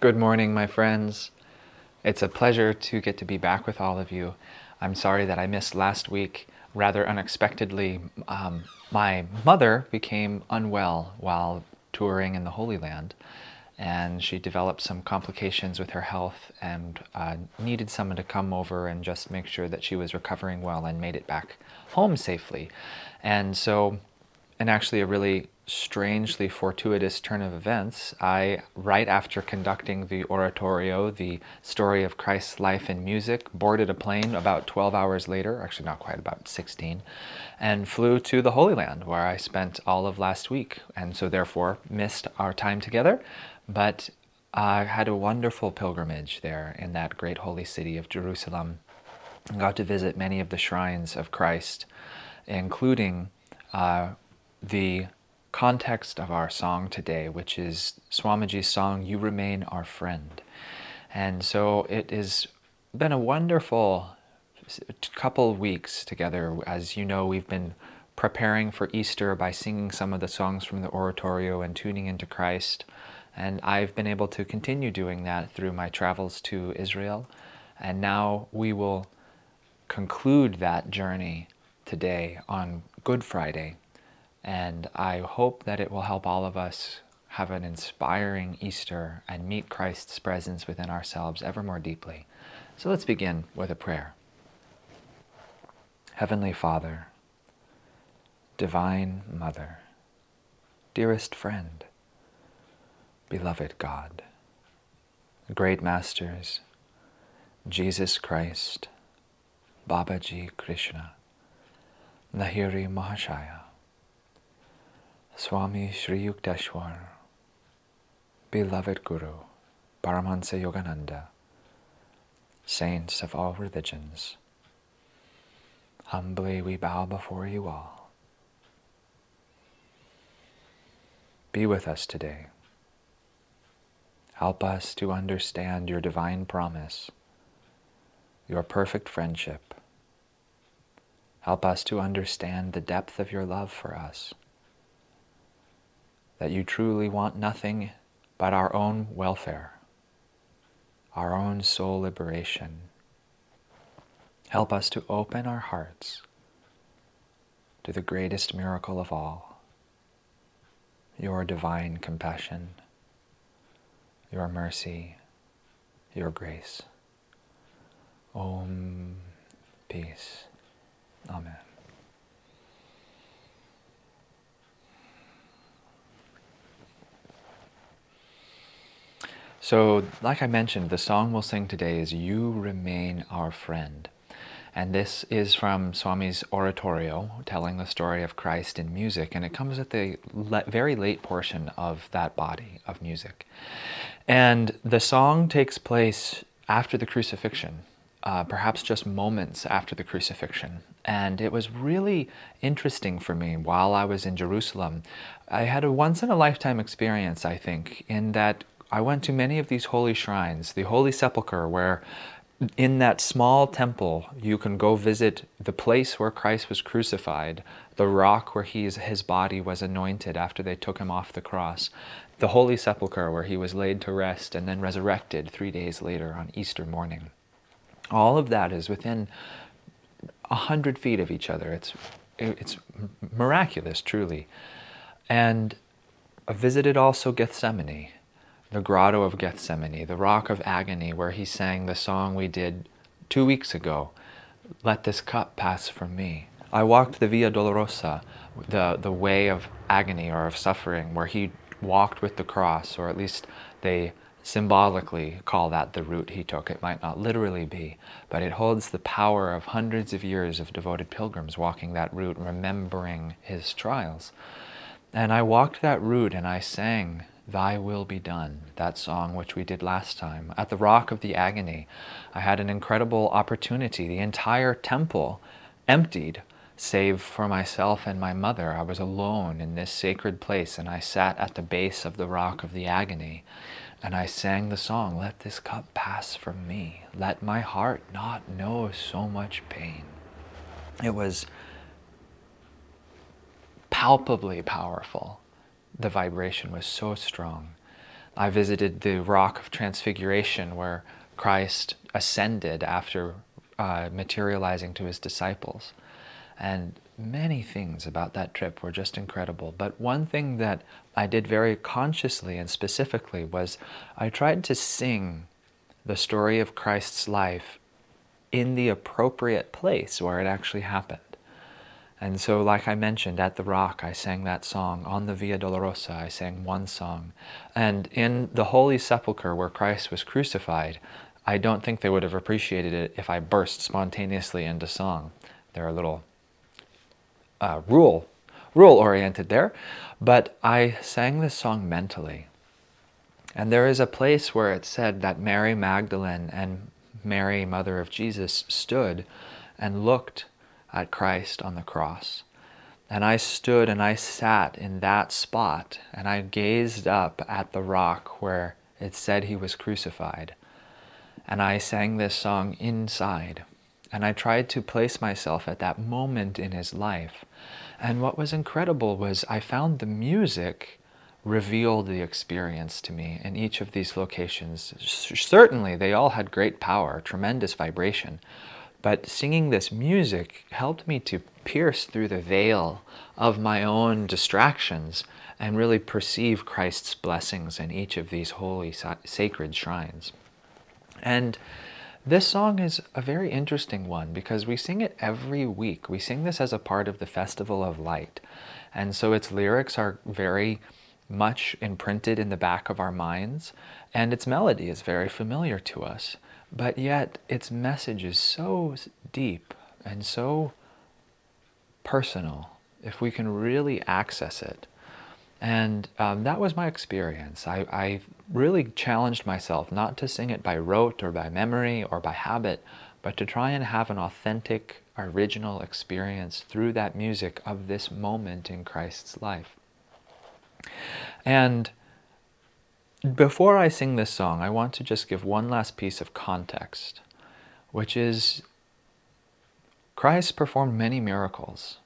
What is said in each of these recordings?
Good morning, my friends. It's a pleasure to get to be back with all of you. I'm sorry that I missed last week. Rather unexpectedly, my mother became unwell while touring in the Holy Land, and she developed some complications with her health and needed someone to come over and just make sure that she was recovering well and made it back home safely. And actually a really strangely fortuitous turn of events, right after conducting the oratorio, the story of Christ's life in music, boarded a plane about 12 hours later, actually not quite, about 16, and flew to the Holy Land, where I spent all of last week, and so therefore missed our time together, but I had a wonderful pilgrimage there in that great holy city of Jerusalem. I got to visit many of the shrines of Christ, including the context of our song today, which is Swamiji's song, You Remain Our Friend. And so it has been a wonderful couple of weeks together. As you know, we've been preparing for Easter by singing some of the songs from the oratorio and tuning into Christ. And I've been able to continue doing that through my travels to Israel. And now we will conclude that journey today on Good Friday. And I hope that it will help all of us have an inspiring Easter and meet Christ's presence within ourselves ever more deeply. So let's begin with a prayer. Heavenly Father, Divine Mother, dearest friend, beloved God, great masters, Jesus Christ, Babaji Krishna, Lahiri Mahashaya, Swami Sri Yukteswar, beloved Guru, Paramahansa Yogananda, saints of all religions, humbly we bow before you all. Be with us today. Help us to understand your divine promise, your perfect friendship. Help us to understand the depth of your love for us, that you truly want nothing but our own welfare, our own soul liberation. Help us to open our hearts to the greatest miracle of all, your divine compassion, your mercy, your grace. Om. Peace. Amen. So, like I mentioned, the song we'll sing today is You Remain Our Friend. And this is from Swami's oratorio, telling the story of Christ in music, and it comes at the very late portion of that body of music. And the song takes place after the crucifixion, perhaps just moments after the crucifixion. And it was really interesting for me while I was in Jerusalem. I had a once-in-a-lifetime experience, I think, in that I went to many of these holy shrines, the Holy Sepulchre, where in that small temple you can go visit the place where Christ was crucified, the rock where his body was anointed after they took him off the cross, the Holy Sepulchre where he was laid to rest and then resurrected 3 days later on Easter morning. All of that is within 100 feet of each other. It's miraculous, truly. And I visited also Gethsemane, the Grotto of Gethsemane, the Rock of Agony, where he sang the song we did 2 weeks ago, Let This Cup Pass From Me. I walked the Via Dolorosa, the way of agony or of suffering, where he walked with the cross, or at least they symbolically call that the route he took. It might not literally be, but it holds the power of hundreds of years of devoted pilgrims walking that route, remembering his trials. And I walked that route and I sang Thy Will Be Done, that song which we did last time. At the Rock of the Agony, I had an incredible opportunity. The entire temple emptied, save for myself and my mother. I was alone in this sacred place, and I sat at the base of the Rock of the Agony, and I sang the song, Let this cup pass from me. Let my heart not know so much pain. It was palpably powerful. The vibration was so strong. I visited the Rock of Transfiguration where Christ ascended after materializing to his disciples. And many things about that trip were just incredible. But one thing that I did very consciously and specifically was I tried to sing the story of Christ's life in the appropriate place where it actually happened. And so, like I mentioned, at the Rock, I sang that song. On the Via Dolorosa, I sang one song. And in the Holy Sepulchre, where Christ was crucified, I don't think they would have appreciated it if I burst spontaneously into song. They're a little rule-oriented there. But I sang this song mentally. And there is a place where it said that Mary Magdalene and Mary, Mother of Jesus, stood and looked at Christ on the cross. And I stood and I sat in that spot and I gazed up at the rock where it said he was crucified. And I sang this song inside. And I tried to place myself at that moment in his life. And what was incredible was I found the music revealed the experience to me in each of these locations. Certainly, they all had great power, tremendous vibration. But singing this music helped me to pierce through the veil of my own distractions and really perceive Christ's blessings in each of these holy, sacred shrines. And this song is a very interesting one because we sing it every week. We sing this as a part of the Festival of Light. And so its lyrics are very much imprinted in the back of our minds, and its melody is very familiar to us. But yet its message is so deep and so personal if we can really access it. And that was my experience. I really challenged myself not to sing it by rote or by memory or by habit, but to try and have an authentic, original experience through that music of this moment in Christ's life. And before I sing this song, I want to just give one last piece of context, which is Christ performed many miracles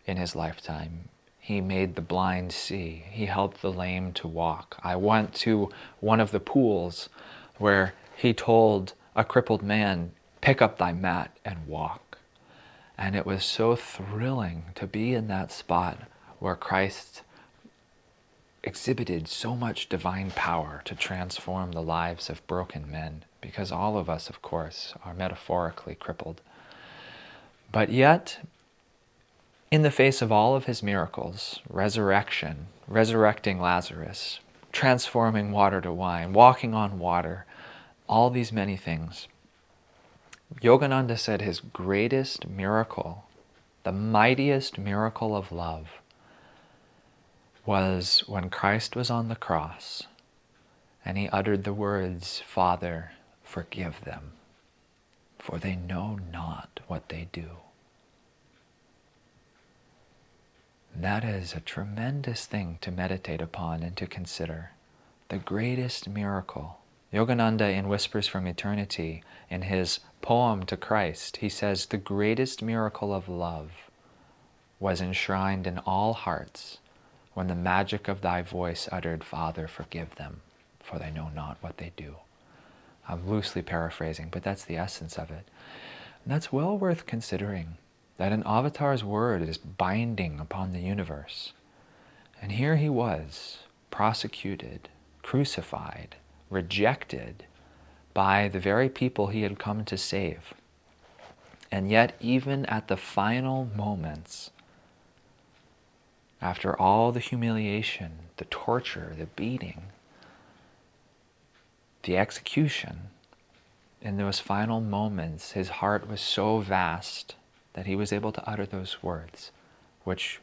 in his lifetime. He made the blind see. He helped the lame to walk. I went to one of the pools where he told a crippled man, "Pick up thy mat and walk." And it was so thrilling to be in that spot where Christ exhibited so much divine power to transform the lives of broken men, because all of us, of course, are metaphorically crippled. But yet, in the face of all of his miracles, resurrection, resurrecting Lazarus, transforming water to wine, walking on water, all these many things, Yogananda said his greatest miracle, the mightiest miracle of love, was when Christ was on the cross and he uttered the words, "Father, forgive them, for they know not what they do." That is a tremendous thing to meditate upon and to consider. The greatest miracle. Yogananda in Whispers from Eternity, in his poem to Christ, he says, the greatest miracle of love was enshrined in all hearts when the magic of thy voice uttered, "Father, forgive them, for they know not what they do." I'm loosely paraphrasing, but that's the essence of it. And that's well worth considering, that an avatar's word is binding upon the universe. And here he was, prosecuted, crucified, rejected by the very people he had come to save. And yet, even at the final moments, after all the humiliation, the torture, the beating, the execution, in those final moments, his heart was so vast that he was able to utter those words, which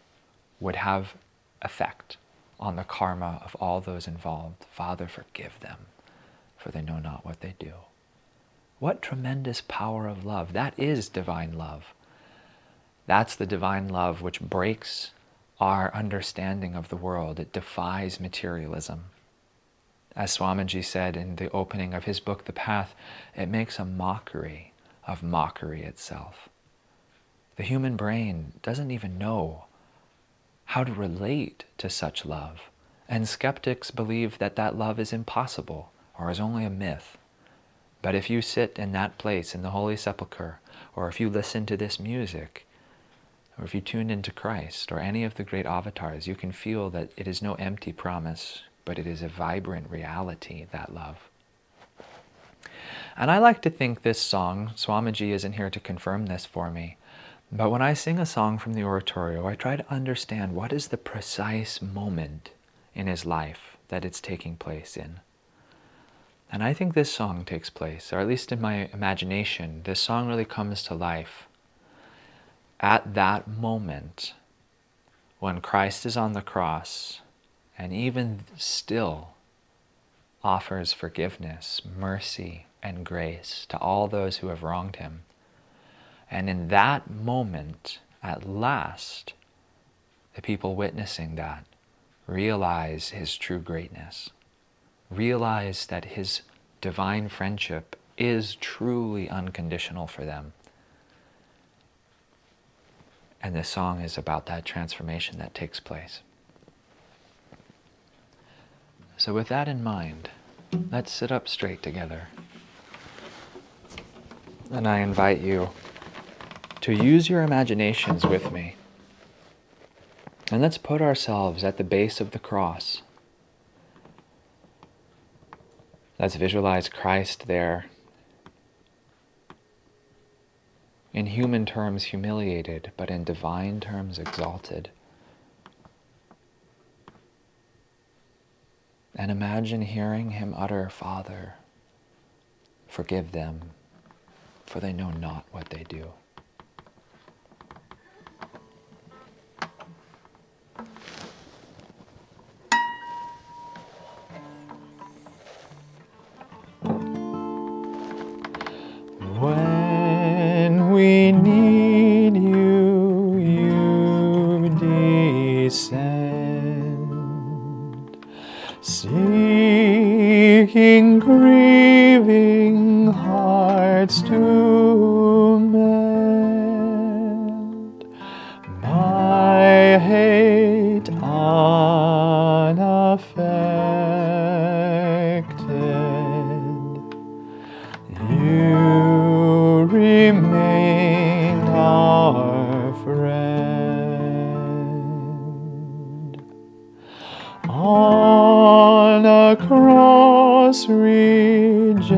would have effect on the karma of all those involved. "Father, forgive them, for they know not what they do." What tremendous power of love. That is divine love. That's the divine love which breaks our understanding of the world. It defies materialism. As Swamiji said in the opening of his book, The Path, it makes a mockery of mockery itself. The human brain doesn't even know how to relate to such love. And skeptics believe that that love is impossible or is only a myth. But if you sit in that place in the Holy Sepulchre, or if you listen to this music, or if you tune into Christ or any of the great avatars, you can feel that it is no empty promise, but it is a vibrant reality, that love. And I like to think this song, Swamiji isn't here to confirm this for me, but when I sing a song from the oratorio, I try to understand what is the precise moment in his life that it's taking place in. And I think this song takes place, or at least in my imagination, this song really comes to life at that moment when Christ is on the cross and even still offers forgiveness, mercy, and grace to all those who have wronged him. And in that moment, at last, the people witnessing that realize his true greatness, realize that his divine friendship is truly unconditional for them. And this song is about that transformation that takes place. So with that in mind, let's sit up straight together. And I invite you to use your imaginations with me. And let's put ourselves at the base of the cross. Let's visualize Christ there, in human terms humiliated, but in divine terms exalted. And imagine hearing him utter, "Father, forgive them, for they know not what they do." When we need you, you descend, seeking grieving hearts to mend. My hate unaffected, you remain our friend. On a cross rejected,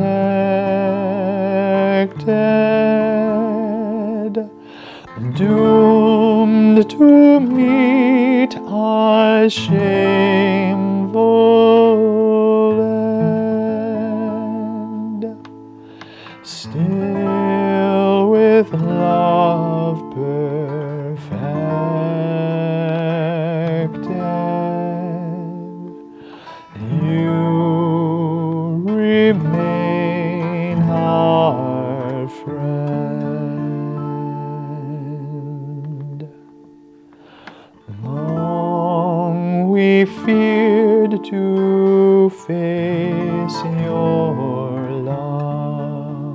doomed to meet a shameful end, still with love perfected, you remain our friend. Long we feared to face your love,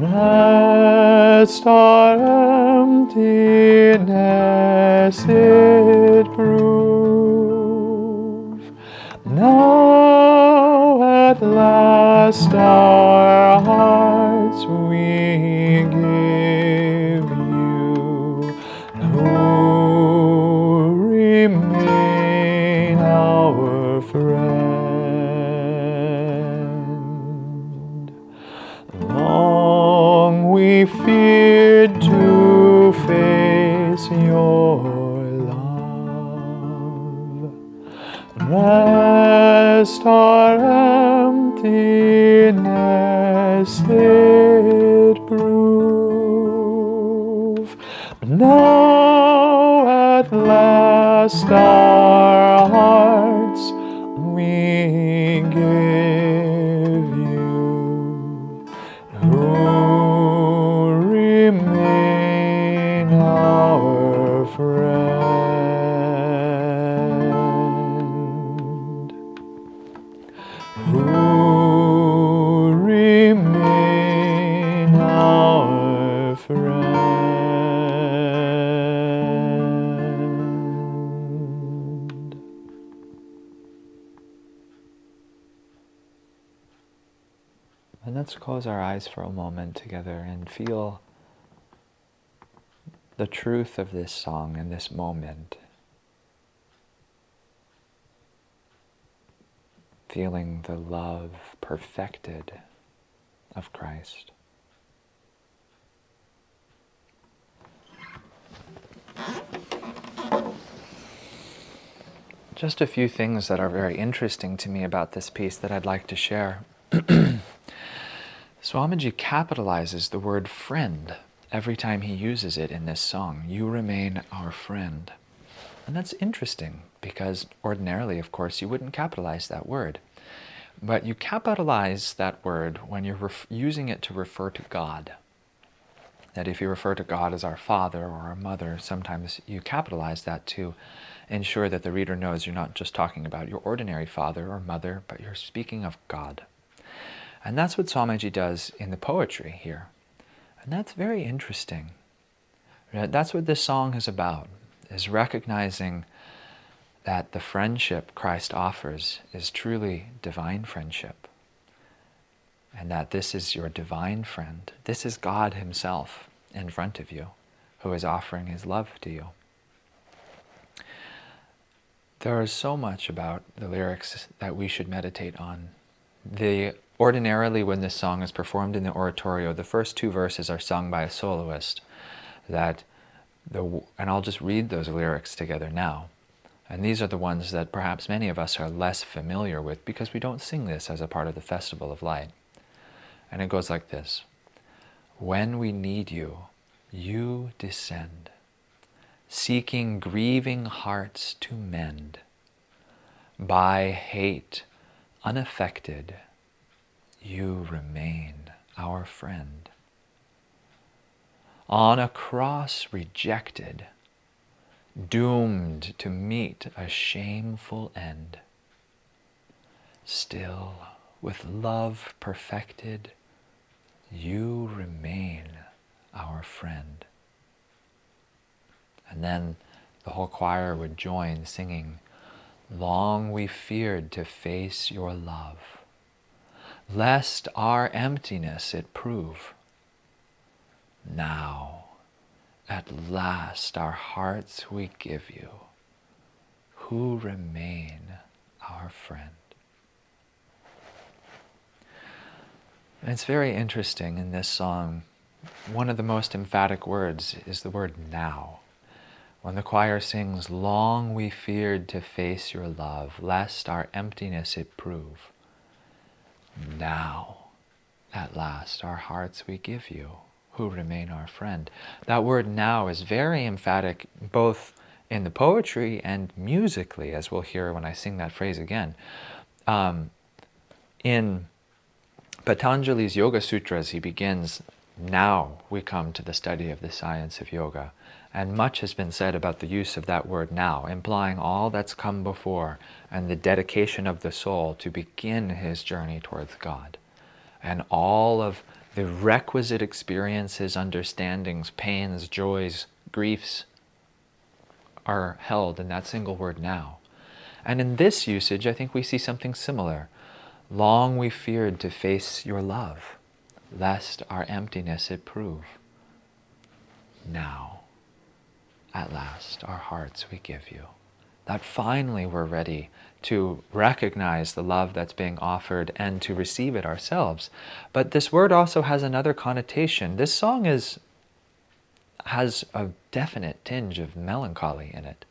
lest our emptiness it prove. Now at last our hearts we give you, who remain our friend. Long we feared to face your love, lest our emptiness it prove. Now at last our hearts we give you, who remain our friend. Who remain our friend. And let's close our eyes for a moment together and feel the truth of this song in this moment. Feeling the love perfected of Christ. Just a few things that are very interesting to me about this piece that I'd like to share. Swamiji capitalizes the word friend every time he uses it in this song. You remain our friend. And that's interesting because ordinarily, of course, you wouldn't capitalize that word. But you capitalize that word when you're using it to refer to God. That if you refer to God as our Father or our Mother, sometimes you capitalize that to ensure that the reader knows you're not just talking about your ordinary father or mother, but you're speaking of God. And that's what Swamiji does in the poetry here. And that's very interesting. That's what this song is about, is recognizing that the friendship Christ offers is truly divine friendship. And that this is your divine friend. This is God Himself in front of you, who is offering His love to you. There is so much about the lyrics that we should meditate on. Ordinarily, when this song is performed in the oratorio, the first two verses are sung by a soloist. And I'll just read those lyrics together now. And these are the ones that perhaps many of us are less familiar with because we don't sing this as a part of the Festival of Light. And it goes like this. When we need you, you descend, seeking grieving hearts to mend. By hate unaffected, you remain our friend. On a cross rejected, doomed to meet a shameful end, still with love perfected, you remain our friend. And then the whole choir would join singing, long we feared to face your love, lest our emptiness it prove. Now, at last our hearts we give you, who remain our friend. And it's very interesting in this song, one of the most emphatic words is the word now. When the choir sings, long we feared to face your love, lest our emptiness it prove. Now, at last, our hearts we give you, who remain our friend. That word now is very emphatic, both in the poetry and musically, as we'll hear when I sing that phrase again. In Patanjali's Yoga Sutras, he begins, now we come to the study of the science of yoga. And much has been said about the use of that word now, implying all that's come before and the dedication of the soul to begin his journey towards God. And all of the requisite experiences, understandings, pains, joys, griefs are held in that single word now. And in this usage, I think we see something similar. Long we feared to face your love, lest our emptiness it prove. Now, at last, our hearts we give you. That finally we're ready to recognize the love that's being offered and to receive it ourselves. But this word also has another connotation. This song has a definite tinge of melancholy in it.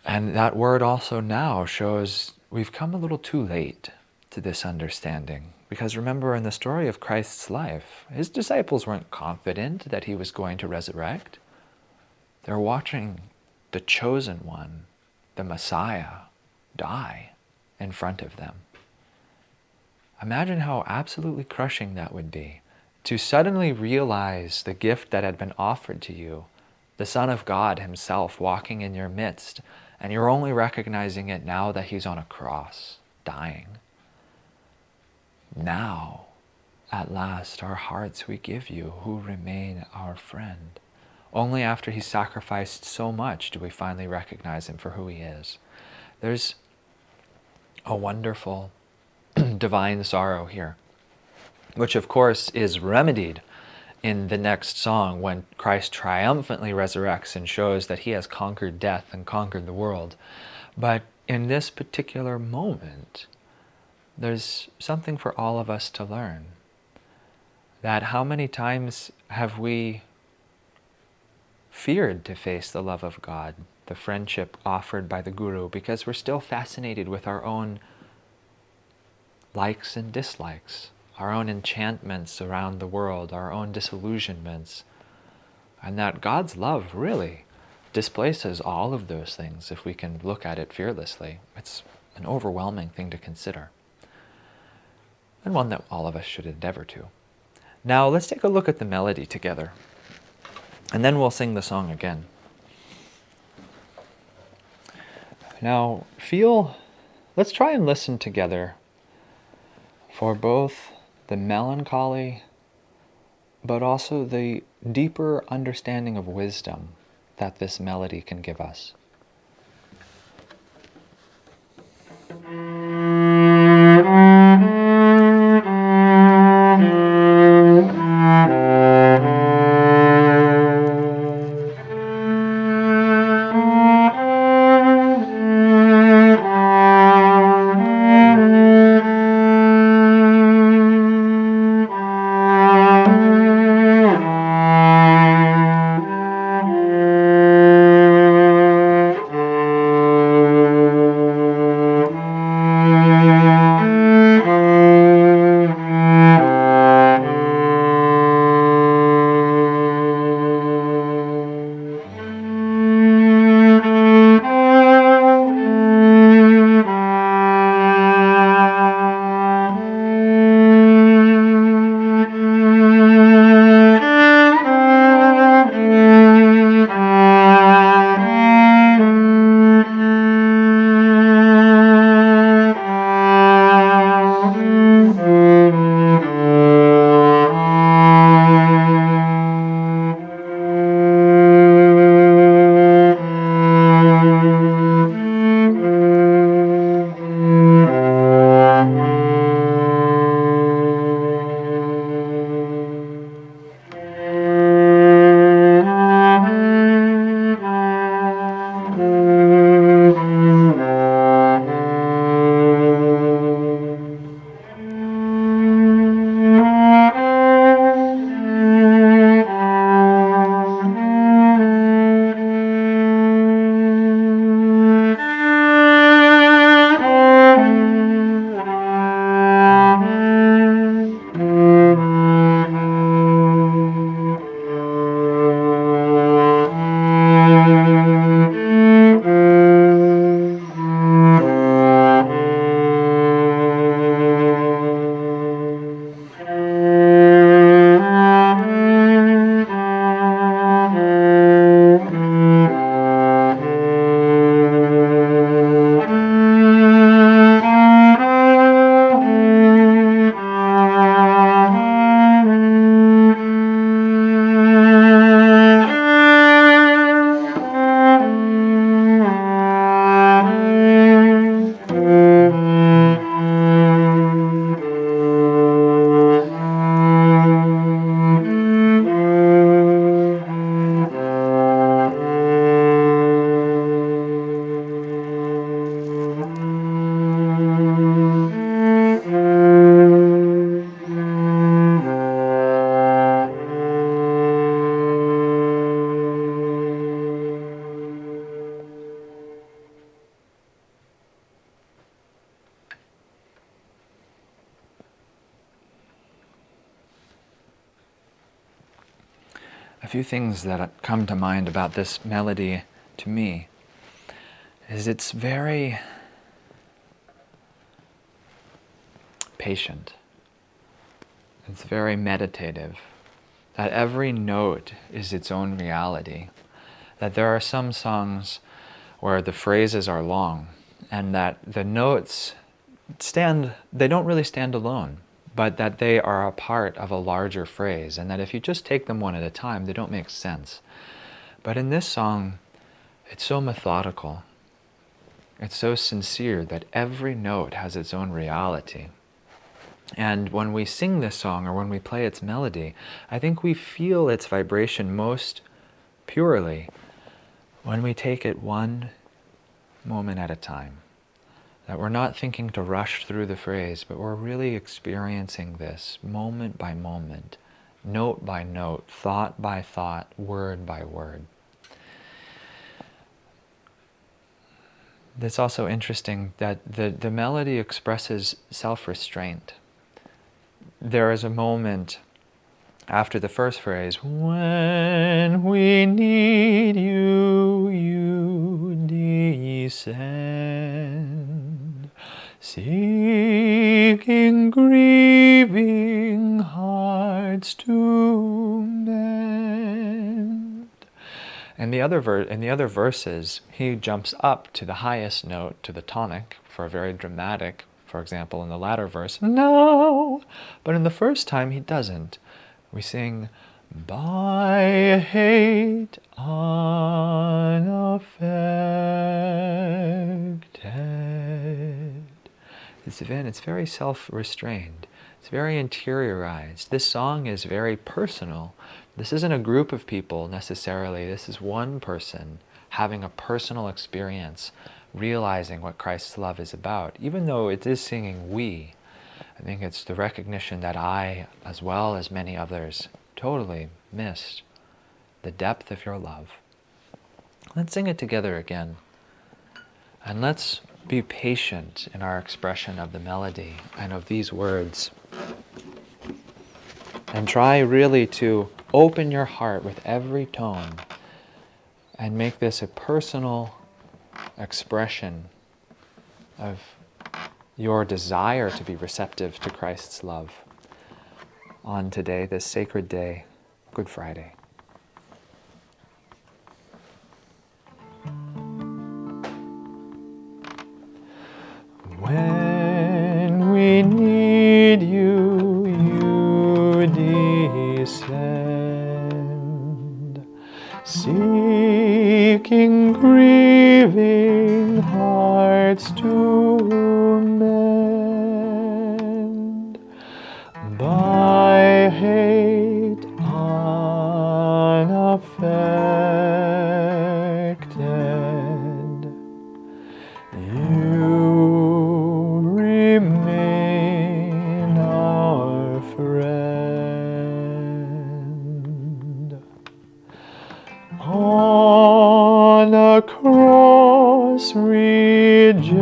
And that word also now shows we've come a little too late to this understanding. Because remember, in the story of Christ's life, his disciples weren't confident that he was going to resurrect. They're watching the chosen one, the Messiah, die in front of them. Imagine how absolutely crushing that would be, to suddenly realize the gift that had been offered to you, the Son of God himself walking in your midst, and you're only recognizing it now that he's on a cross, dying. Now, at last, our hearts we give you, who remain our friend. Only after he sacrificed so much do we finally recognize him for who he is. There's a wonderful divine sorrow here. which of course is remedied in the next song when Christ triumphantly resurrects and shows that he has conquered death and conquered the world. But in this particular moment, there's something for all of us to learn. That how many times have we feared to face the love of God, the friendship offered by the Guru, because we're still fascinated with our own likes and dislikes, our own enchantments around the world, our own disillusionments, and that God's love really displaces all of those things if we can look at it fearlessly. It's an overwhelming thing to consider, and one that all of us should endeavor to. Now let's take a look at the melody together, and then we'll sing the song again. Now let's try and listen together for both the melancholy, but also the deeper understanding of wisdom that this melody can give us. A few things that come to mind about this melody to me is it's very patient. It's very meditative. That every note is its own reality. That there are some songs where the phrases are long and that the notes they don't really stand alone, but that they are a part of a larger phrase, and that if you just take them one at a time, they don't make sense. But in this song, it's so methodical. It's so sincere that every note has its own reality. And when we sing this song or when we play its melody, I think we feel its vibration most purely when we take it one moment at a time. That we're not thinking to rush through the phrase, but we're really experiencing this moment by moment, note by note, thought by thought, word by word. It's also interesting that the melody expresses self-restraint. There is a moment after the first phrase, when we need you, you descend, seeking grieving hearts to mend. And in the other verses, he jumps up to the highest note, to the tonic, for a very dramatic, for example, in the latter verse, no. But in the first time, he doesn't. We sing, by hate unaffected. It's very self-restrained. It's very interiorized. This song is very personal. This isn't a group of people necessarily. This is one person having a personal experience, realizing what Christ's love is about. Even though it is singing we, I think it's the recognition that I, as well as many others, totally missed the depth of your love. Let's sing it together again. And let's be patient in our expression of the melody and of these words. And try really to open your heart with every tone and make this a personal expression of your desire to be receptive to Christ's love on today, this sacred day, Good Friday. When we need you, you descend, seeking grieving hearts to mend, by hate unaffected, you remain our friend. On a cross rejected,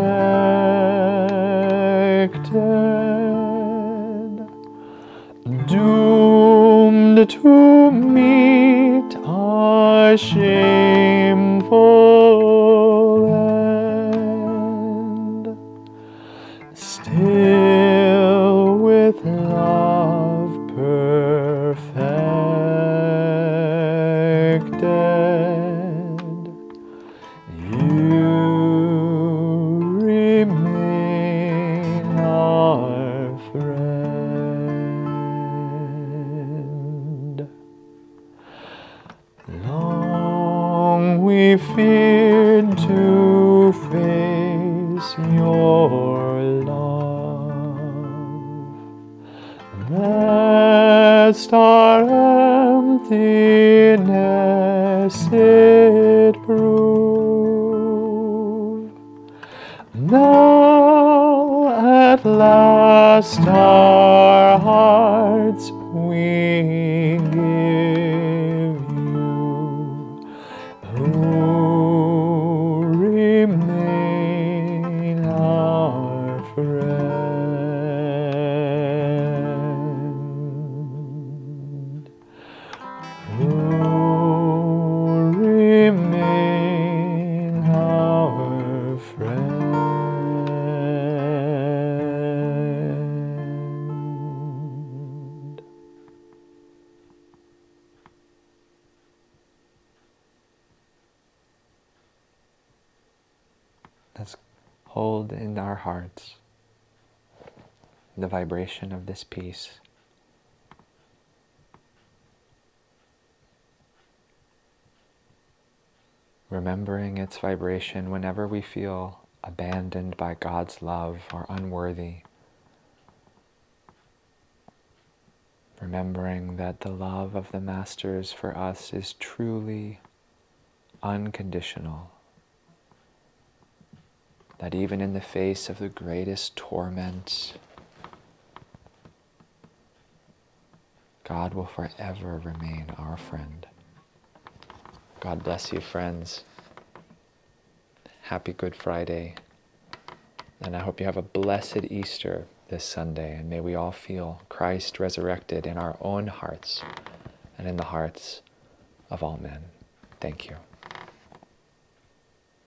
doomed to meet a shameful end, still with love perfected, you remain our friend. Long we feared to face your love, lest our emptiness it prove. Now at last our hearts we give you, who remain our friend, who remain our friend. Let's hold in our hearts the vibration of this peace. Remembering its vibration whenever we feel abandoned by God's love or unworthy. remembering that the love of the Masters for us is truly unconditional, that even in the face of the greatest torment, God will forever remain our friend. God bless you, friends. Happy Good Friday. And I hope you have a blessed Easter this Sunday. And may we all feel Christ resurrected in our own hearts and in the hearts of all men. Thank you.